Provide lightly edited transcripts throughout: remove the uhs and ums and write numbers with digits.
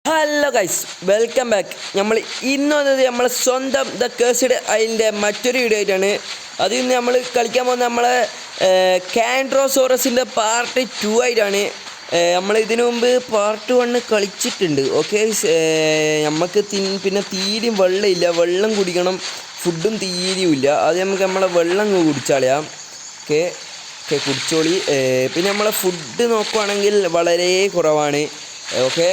Hello guys, welcome back. നമ്മൾ ഇന്ന് വന്നത് നമ്മളെ സ്വന്തം ദ കേഴ്സ്ഡ് അതിൻ്റെ മറ്റൊരു വീഡിയോ ആയിട്ടാണ്. അത് ഇന്ന് നമ്മൾ കളിക്കാൻ പോകുന്നത് നമ്മളെ കാൻഡ്രോസോറസിൻ്റെ പാർട്ട് 2 ആയിട്ടാണ്. നമ്മൾ ഇതിനു മുമ്പ് പാർട്ട് 1 കളിച്ചിട്ടുണ്ട്. ഓക്കെ, നമുക്ക് പിന്നെ തീരെയും വെള്ളമില്ല, വെള്ളം കുടിക്കണം, ഫുഡും തീരെയുമില്ല. അത് നമുക്ക് നമ്മളെ വെള്ളം കുടിച്ചാളയാം. Okay okay കുടിച്ചോളി. പിന്നെ നമ്മളെ ഫുഡ് നോക്കുവാണെങ്കിൽ വളരെ കുറവാണ്. ഓക്കെ,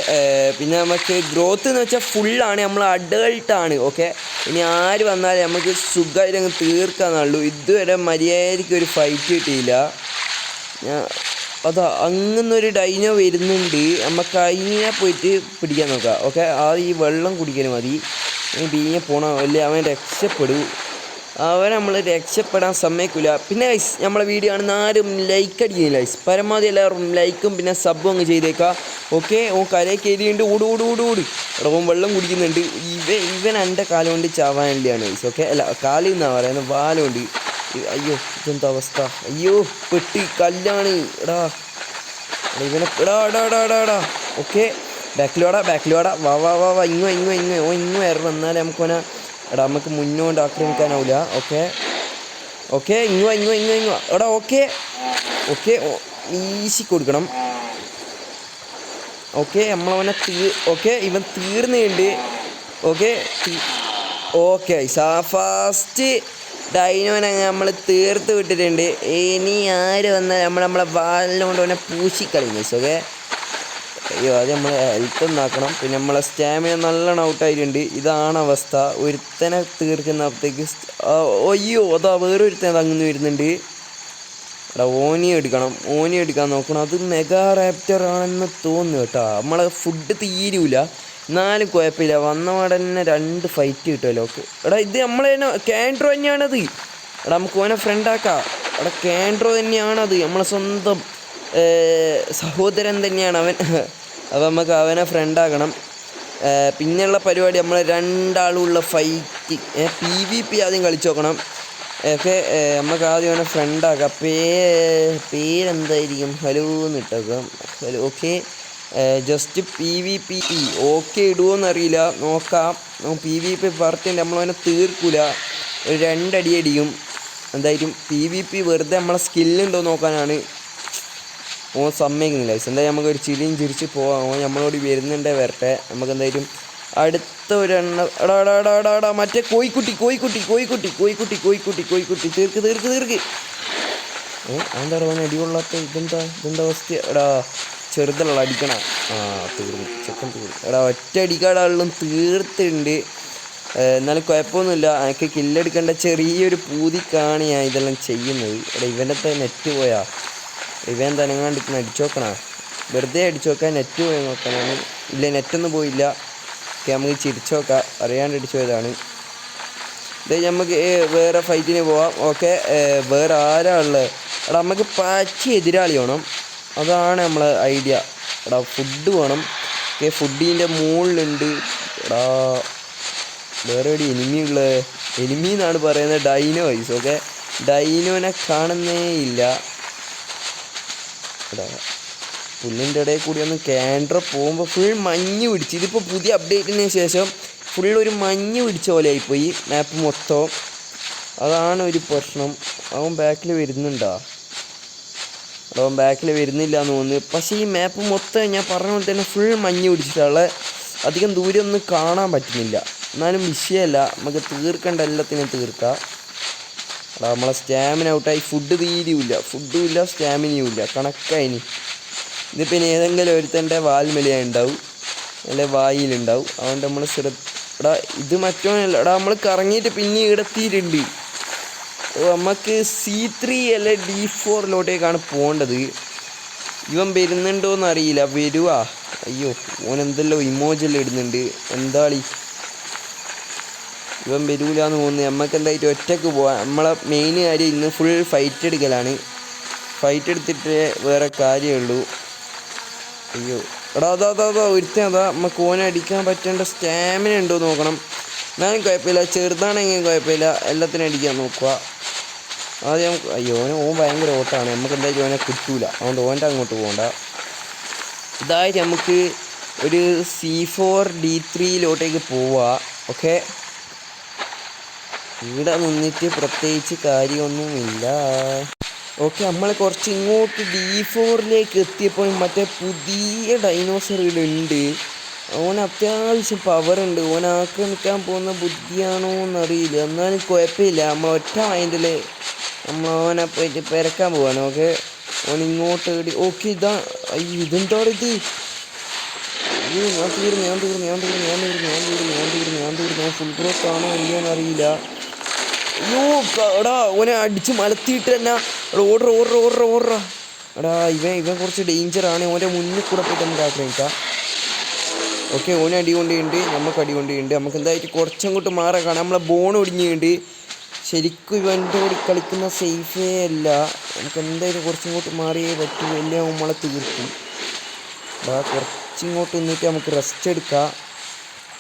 പിന്നെ നമുക്ക് ഗ്രോത്ത് എന്ന് വെച്ചാൽ ഫുള്ളാണ്, നമ്മൾ അഡൾട്ടാണ്. ഓക്കെ, ഇനി ആര് വന്നാലും നമുക്ക് സുഖമായിട്ട് അങ്ങ് തീർക്കാന്നുള്ളൂ. ഇതുവരെ മര്യാദയ്ക്ക് ഒരു ഫൈറ്റ് കിട്ടിയില്ല. അതാ അങ്ങനൊരു ഡൈനോ വരുന്നുണ്ട്, നമുക്ക് അതിനെ പോയിട്ട് പിടിക്കാൻ നോക്കാം. ഓക്കെ, ആദ്യം ഈ വെള്ളം കുടിക്കൽ മതി. ഇനി ബീഞ്ഞെ പോണോ അല്ലേ, അവൻ രക്ഷപ്പെടും. അവൻ നമ്മൾ രക്ഷപ്പെടാൻ സമ്മതിക്കില്ല. പിന്നെ ഗൈസ്, നമ്മളെ വീഡിയോ ആണെന്ന് ആരും ലൈക്ക് അടിക്കുന്നില്ല ഗൈസ്. പരമാവധി എല്ലാവരും ലൈക്കും പിന്നെ സബും അങ്ങ് ചെയ്തേക്കാം. ഓക്കെ, ഓൻ കരയൊക്കെ എഴുതിയുണ്ട്, ഓട് എടാ ഓൻ വെള്ളം കുടിക്കുന്നുണ്ട്. ഇവൻ എൻ്റെ കാലം കൊണ്ട് ചാവാനില്ലാണ് ഗൈസ്. ഓക്കെ, അല്ല കാലിൽ നിന്നാണ് പറയുന്നത്, വാലുണ്ട്. അയ്യോ ഇതെന്താ അവസ്ഥ, അയ്യോ പെട്ടി കല്ലാണ്. എടാ ഇവനെ എടാ. ഓക്കെ, ബാക്കിലോടാ വാ വാ വാ വാ ഇങ്ങോ വരണം. എന്നാലേ നമുക്കോനെ എടാ നമുക്ക് മുന്നോട്ട് ആക്രമിക്കാനാവില്ല. ഓക്കെ ഇങ്ങോ എടാ. ഓക്കെ ഈശി കൊടുക്കണം. ഓക്കെ, നമ്മളവനെ ഓക്കെ ഇവൻ തീർന്നുണ്ട്. ഓക്കെ ഫസ്റ്റ് ഡൈനോനെ നമ്മൾ തീർത്ത് വിട്ടിട്ടുണ്ട്. ഇനി ആര് വന്നാൽ നമ്മളെ വാലിനോണ്ട് അവനെ പൂശിക്കളയും. ഓക്കെ, അയ്യോ അത് നമ്മൾ ഹെൽത്ത് ഒന്നാക്കണം. പിന്നെ നമ്മളെ സ്റ്റാമിന നല്ലോണം ഔട്ടായിട്ടുണ്ട്. ഇതാണ് അവസ്ഥ. ഒരുത്തനെ തീർക്കുന്നപ്പോഴത്തേക്ക് അയ്യോ അതാ വേറൊരുത്തനെ തങ്ങുന്നു വരുന്നുണ്ട്. എടാ ഓനി എടുക്കാൻ നോക്കണം. അത് മെഗാ റാപ്റ്റർ ആണെന്ന് തോന്നുന്നു കേട്ടോ. നമ്മളെ ഫുഡ് തീരൂല, എന്നാലും കുഴപ്പമില്ല. വന്നപാടെ തന്നെ 2 ഫൈറ്റ് കിട്ടുമല്ലോ. ഓക്കെ, എടാ ഇത് നമ്മളെ കാൻഡ്രോ തന്നെയാണത്. എടാ നമുക്ക് ഓനെ ഫ്രണ്ടാക്കാം. എടാ കാൻഡ്രോ തന്നെയാണത്, നമ്മളെ സ്വന്തം സഹോദരൻ തന്നെയാണ് അവൻ. അപ്പോൾ നമുക്ക് അവനെ ഫ്രണ്ടാക്കണം. പിന്നെയുള്ള പരിപാടി നമ്മൾ 2 ആളുള്ള ഫൈറ്റ് PvP ആദ്യം കളിച്ചു നോക്കണം. ഓക്കെ, നമുക്ക് ആദ്യം അവനെ ഫ്രണ്ടാക്കാം. പേരെന്തായിരിക്കും? ഹലോ എന്ന് ഇട്ടേക്കാം. Hello. Okay, just PvP. Okay ഇടുമോയെന്നറിയില്ല, നോക്കാം. PvP പറഞ്ഞിട്ട് നമ്മളവനെ തീർക്കില്ല, ഒരു 2 അടി അടിക്കും. എന്തായാലും PvP വെറുതെ നമ്മളെ സ്കില്ലുണ്ടോ നോക്കാനാണ്. ഓൻ സമ്മതിക്കുന്നില്ല. എന്തായാലും നമുക്കൊരു ചിരിയും ചിരിച്ച് പോവാം. ഓൻ നമ്മളോട് വരുന്നുണ്ടേ വരട്ടെ. നമുക്ക് എന്തായാലും അടുത്ത ഒരെണ്ണം എടാ മറ്റേ കോഴിക്കുട്ടി തീർക്ക്. എന്താ ഓൻ അടികൊള്ളാത്ത ഇതെന്താ അവസ്ഥ? എടാ ചെറുതല്ല അടിക്കണ. തീർന്നു, ചെക്കൻ തീർന്നു. എടാ ഒറ്റ അടിക്കാടാളും തീർത്തുണ്ട്. എന്നാലും കുഴപ്പമൊന്നുമില്ല. എനിക്ക് കില്ലെടുക്കേണ്ട ചെറിയൊരു പൂതിക്കാണ് ഞാൻ ഇതെല്ലാം ചെയ്യുന്നത്. എടാ ഇവൻ്റെ നെറ്റ് പോയാ, ഇവൻ തനങ്ങാണ്ടിരിക്കണം. അടിച്ചു നോക്കണ, വെറുതെ അടിച്ചു നോക്കാൻ. നെറ്റ് പോയി നോക്കാനാണ്. ഇല്ല, നെറ്റൊന്നും പോയില്ല. ഓക്കെ, നമുക്ക് ചിരിച്ചു നോക്കാം. അറിയാണ്ട് അടിച്ചു പോയതാണ്. ഇത് നമുക്ക് വേറെ ഫൈറ്റിന് പോവാം. ഓക്കെ, വേറെ ആരാ ഉള്ളത്? എടാ നമുക്ക് പാച്ചി എതിരാളി വേണം, അതാണ് നമ്മളെ ഐഡിയ. എടാ ഫുഡ് വേണം. ഓക്കെ, ഫുഡിൻ്റെ മുകളിലുണ്ട്. എടാ വേറെ ഒരു എനിമി എന്നാണ് പറയുന്നത്, ഡൈനോ വൈസ്. ഓക്കെ, ഡൈനോനെ കാണുന്നേ ഇല്ല. പുല്ലിൻ്റെ ഇടയിൽ കൂടി ഒന്ന് കാൻഡ്രോ പോകുമ്പോൾ ഫുൾ മഞ്ഞ് പിടിച്ച്. ഇതിപ്പോൾ പുതിയ അപ്ഡേറ്റിന് ശേഷം ഫുൾ ഒരു മഞ്ഞ് പിടിച്ച പോലെ ആയിപ്പോയി മാപ്പ് മൊത്തം. അതാണ് ഒരു പ്രശ്നം. അവൻ ബാക്കിൽ വരുന്നുണ്ടോ? അവൻ ബാക്കിൽ വരുന്നില്ല എന്ന് തോന്നുന്നു. പക്ഷേ ഈ മാപ്പ് മൊത്തം ഞാൻ പറഞ്ഞ പോലെ തന്നെ ഫുൾ മഞ്ഞ് പിടിച്ചിട്ടുള്ള, അധികം ദൂരം ഒന്നും കാണാൻ പറ്റുന്നില്ല. എന്നാലും വിഷയമല്ല, നമുക്ക് തീർക്കേണ്ട എല്ലാത്തിനും തീർക്കാം. എടാ നമ്മളെ സ്റ്റാമിന ഔട്ടായി. ഫുഡ് തീരെയില്ല, ഫുഡുമില്ല സ്റ്റാമിനയും കണക്കായിനി. ഇതിപ്പോൾ ഇനി ഏതെങ്കിലും ഒരുത്തൻ്റെ വാൽമലിയായി ഉണ്ടാവും, അല്ലെ വായിലുണ്ടാവും. അതുകൊണ്ട് നമ്മൾ എടാ ഇത് മറ്റോനല്ല. എടാ നമ്മൾ കറങ്ങിയിട്ട് പിന്നെ ഇടത്തിയിട്ടുണ്ട്. നമുക്ക് C3 അല്ലെ D4 പോകേണ്ടത്. ഇവൻ വരുന്നുണ്ടോയെന്ന് അറിയില്ല. വരുവാ? അയ്യോ ഓൻ എന്തെല്ലോ ഇമോജെല്ലാം ഇടുന്നുണ്ട്. എന്താളി ഇവൻ വരൂലെന്ന് തോന്നുന്നു. നമുക്ക് എന്തായിട്ട് ഒറ്റയ്ക്ക് പോവാം. നമ്മളെ മെയിൻ കാര്യം ഇന്ന് ഫുൾ ഫൈറ്റ് എടുക്കലാണ്. ഫൈറ്റ് എടുത്തിട്ട് വേറെ കാര്യമുള്ളൂ. അയ്യോ എടാ അതാ ഒരുത്തൻ. നമുക്ക് ഓനെ അടിക്കാൻ പറ്റേണ്ട സ്റ്റാമിന ഉണ്ടോ നോക്കണം. എന്നാലും കുഴപ്പമില്ല, ചെറുതാണെങ്കിലും കുഴപ്പമില്ല, എല്ലാത്തിനും അടിക്കാൻ നോക്കുക ആദ്യം. അയ്യോ ഓൻ ഭയങ്കര ഓട്ടമാണ്, നമുക്ക് എന്തായാലും ഓനെ കിട്ടൂല. അതുകൊണ്ട് ഓൻ്റെ അങ്ങോട്ട് പോകണ്ട. ഇതായിട്ട് നമുക്ക് ഒരു C4D3 പോവാ. ഓക്കെ, ഇവിടെ നിന്നിട്ട് പ്രത്യേകിച്ച് കാര്യമൊന്നുമില്ല. ഓക്കെ, നമ്മൾ കുറച്ച് ഇങ്ങോട്ട് D4 എത്തിയപ്പോൾ മറ്റേ പുതിയ ഡൈനോസർ ഇവിടെ ഉണ്ട്. ഓൻ അത്യാവശ്യം പവറുണ്ട്. ഓൻ ആക്രമിക്കാൻ പോകുന്ന ബുദ്ധിയാണോ എന്നറിയില്ല, എന്നാലും കുഴപ്പമില്ല. നമ്മൾ ഒറ്റ മൈൻഡിൽ നമ്മൾ ഓനെ പോയിട്ട് പെരക്കാൻ പോവാണ്. ഓക്കെ, ഓൻ ഇങ്ങോട്ട് ഓക്കെ ഇതെന്താണ് ഇത്? ഞാൻ തീർന്നു. ഫുൾ ഗ്രോത്ത് ആണോ ഇല്ലയെന്നറിയില്ല. അയ്യോ എടാ, ഓനെ അടിച്ച് മലത്തിയിട്ട് തന്നെ. ഓർഡർ എടാ, ഇവൻ കുറച്ച് ഡേഞ്ചറാണ്. ഓൻ്റെ മുന്നിൽ കൂടെ പോയിട്ട് നമുക്ക് ആക്രമിക്കാം. ഓക്കെ, ഓന് അടി കൊണ്ടുണ്ട്, നമുക്ക് അടി കൊണ്ടുണ്ട്. നമുക്ക് എന്തായിട്ട് കുറച്ചങ്ങോട്ട് മാറാൻ കാണാം. നമ്മളെ ബോൺ ഒടിഞ്ഞുണ്ട്. ശരിക്കും ഇവൻ്റെ കൂടി കളിക്കുന്ന സേഫേ അല്ല. നമുക്ക് എന്തായാലും കുറച്ചിങ്ങോട്ട് മാറിയേ പറ്റൂ, എല്ലാം നമ്മളെ തീർക്കും. കുറച്ചിങ്ങോട്ട് നിന്നിട്ട് നമുക്ക് റെസ്റ്റ് എടുക്കാം.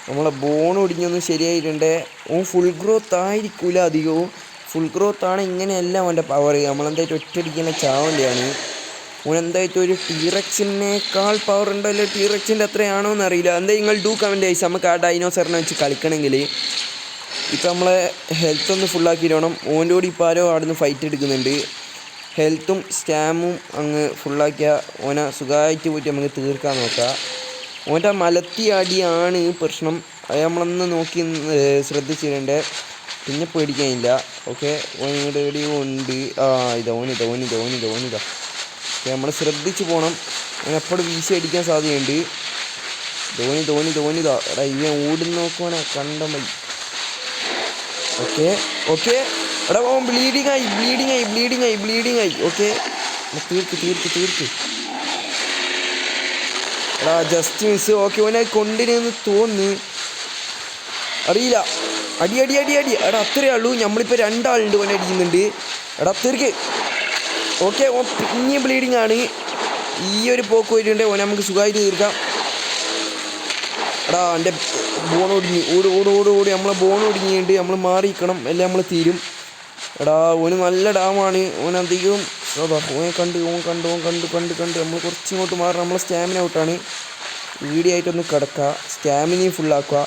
നമ്മളെ ബോൺ ഒടിഞ്ഞൊന്നും ശരിയായിട്ടുണ്ട്. ഓൻ ഫുൾ ഗ്രോത്ത് ആയിരിക്കില്ല അധികവും. ഫുൾ ഗ്രോത്ത് ആണ് ഇങ്ങനെയല്ല അവൻ്റെ പവർ. നമ്മളെന്തായിട്ട് ഒറ്റയടിക്കുന്ന ചാവൻ്റെയാണ്. ഓനെന്തായിട്ട് ഒരു ടീറക്സിനേക്കാൾ പവർ ഉണ്ടല്ലോ. ടീറക്സിൻ്റെ അത്രയാണോ എന്നറിയില്ല. എന്തായാലും നിങ്ങൾ ഡു കമൻറ്റ് ചെയ്സ്. നമുക്ക് ആ ഡൈനോസറിനെ വെച്ച് കളിക്കണമെങ്കിൽ ഇപ്പം നമ്മളെ ഹെൽത്ത് ഒന്ന് ഫുള്ളാക്കിയിടണം. ഓൻ്റെ കൂടി ഇപ്പോൾ ആരോ അവിടെ നിന്ന് ഫൈറ്റ് എടുക്കുന്നുണ്ട്. ഹെൽത്തും സ്റ്റാമും അങ്ങ് ഫുള്ളാക്കിയാൽ ഓനെ സുഖമായിട്ട് പോയിട്ട് നമുക്ക് തീർക്കാൻ നോക്കാം. ഓൻ്റെ മലത്തി അടിയാണ് പ്രശ്നം. അത് നമ്മളൊന്ന് നോക്കി ശ്രദ്ധിച്ചിട്ടുണ്ട്. പിന്നെ പേടിക്കാനില്ല. ഓക്കെ, ഓനിവിടെ എവിടെയോ ഉണ്ട്. ഇതാ നമ്മൾ ശ്രദ്ധിച്ച് പോകണം. അങ്ങനെ എപ്പോഴും വീശി അടിക്കാൻ സാധ്യതയുണ്ട്. ധോനിതാ എടാ, ഇവൻ ഓടി നോക്കുവാണെ കണ്ട മതി. ഓക്കെ എടാ, ഓൻ ബ്ലീഡിങ് ആയി. ഓക്കെ, തീർക്ക് എടാ, ജസ്റ്റ് മിസ്. ഓക്കെ, ഓനെ കൊണ്ടിരുന്ന് തോന്നി, അറിയില്ല. അടി എടാ, അത്രയേ ഉള്ളൂ. നമ്മളിപ്പോൾ 2 ആളുണ്ട് ഓനെ അടിക്കുന്നുണ്ട്. എടാ, തീർക്ക്. ഓക്കെ, ഓൻ പിന്നെ ബ്ലീഡിങ് ആണ്. ഈ ഒരു പോക്ക് പോയിട്ടുണ്ട്. ഓനെ നമുക്ക് സുഖമായിട്ട് തീർക്കാം. എടാ, എൻ്റെ ബോൺ ഒടിഞ്ഞ്. ഓടി നമ്മളെ ബോൺ ഒടിഞ്ഞിട്ടുണ്ട്. നമ്മൾ മാറിയിരിക്കണം, എല്ലാം നമ്മൾ തീരും. എടാ, ഓന് നല്ല ഡാമാണ്. ഓനധികം ഓനെ കണ്ട് നമ്മൾ കുറച്ചിങ്ങോട്ട് മാറണം. നമ്മളെ സ്റ്റാമിന ഔട്ടാണ്. വീഡിയോ ആയിട്ടൊന്ന് കിടക്കുക, സ്റ്റാമിനയും ഫുള്ളാക്കുക.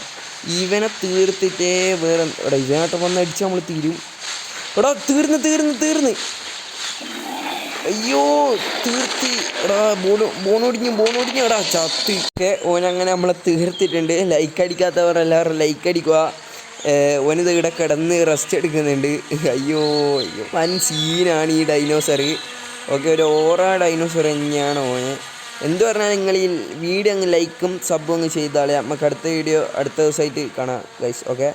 ഇവനെ തീർത്തിട്ടേ വേറെ. എടാ, ഇവനായിട്ട് വന്ന് അടിച്ച് നമ്മൾ തീരും. എടാ, തീർന്ന് അയ്യോ തീർത്തി. എടാ, ബോണൊടിഞ്ഞു. എടാ, ചത്ത്. ഓക്കെ, ഓനങ്ങനെ നമ്മളെ തീർത്തിട്ടുണ്ട്. ലൈക്ക് അടിക്കാത്തവർ എല്ലാവരും ലൈക്ക് അടിക്കുക. ഓനിത് ഇവിടെ കിടന്ന് റെസ്റ്റ് എടുക്കുന്നുണ്ട്. അയ്യോ വൻ സീനാണ് ഈ ഡൈനോസർ. ഓക്കെ, ഒരു ഡൈനോസർ തന്നെയാണ് ഓന്. എന്ത് പറഞ്ഞാൽ നിങ്ങൾ ഈ വീഡിയോ അങ്ങ് ലൈക്കും സബും അങ്ങ് ചെയ്താൽ നമുക്ക് അടുത്ത വീഡിയോ അടുത്ത ദിവസമായിട്ട് കാണാം ഗൈസ്. ഓക്കെ.